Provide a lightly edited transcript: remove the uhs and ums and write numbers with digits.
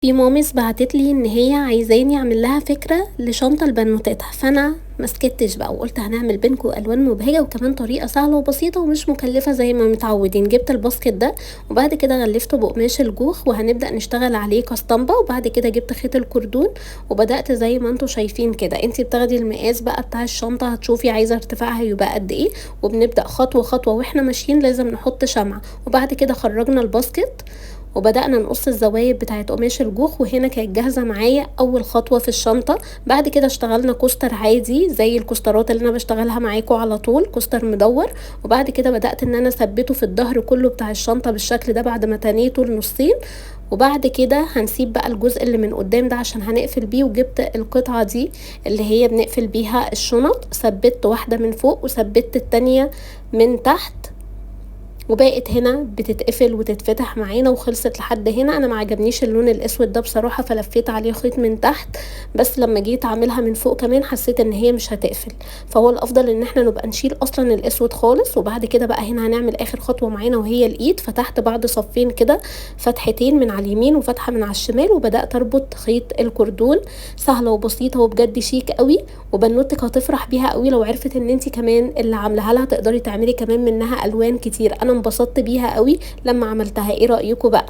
في مامس بعتت لي ان هي عايزاني اعمل لها فكره لشنطه لبنوتتها، فانا ما سكتش بقى وقلت هنعمل بينكم الوان مبهجه وكمان طريقه سهله وبسيطه ومش مكلفه زي ما متعودين. جبت الباسكت ده وبعد كده غلفته بقماش الجوخ وهنبدا نشتغل عليه كاسطمبه، وبعد كده جبت خيط الكردون وبدات زي ما انتم شايفين كده. انتي بتاخدي المقاس بقى بتاع الشنطه، هتشوفي عايزه ارتفاعها يبقى قد ايه، وبنبدا خطوه خطوه واحنا ماشيين لازم نحط شمعه. وبعد كده خرجنا الباسكت وبدأنا نقص الزوايد بتاعة قماش الجوخ، وهنا كانت جاهزة معايا أول خطوة في الشنطة. بعد كده اشتغلنا كوستر عادي زي الكوسترات اللي أنا بشتغلها معاكم على طول، كوستر مدور. وبعد كده بدأت إن أنا أثبته في الظهر كله بتاع الشنطة بالشكل ده بعد ما تنيته لنصين. وبعد كده هنسيب بقى الجزء اللي من قدام ده عشان هنقفل بيه، وجبت القطعة دي اللي هي بنقفل بيها الشنط، ثبت واحدة من فوق وثبت التانية من تحت، وبقت هنا بتتقفل وتتفتح معانا وخلصت لحد هنا. انا ما عجبنيش اللون الاسود ده بصراحه فلفيت عليه خيط من تحت، بس لما جيت اعملها من فوق كمان حسيت ان هي مش هتقفل، فهو الافضل ان احنا نبقى نشيل اصلا الاسود خالص. وبعد كده بقى هنا هنعمل اخر خطوه معانا وهي الايد. فتحت بعد صفين كده فتحتين من على اليمين وفتحه من على الشمال، وبدات اربط خيط الكردون. سهله وبسيطه وبجد شيك قوي، وبنوتك هتفرح بيها قوي لو عرفت ان انت كمان اللي عاملاها لها تقدري تعملي كمان منها الوان كتير. انا انبسطت بيها قوي لما عملتها. ايه رايكم بقى؟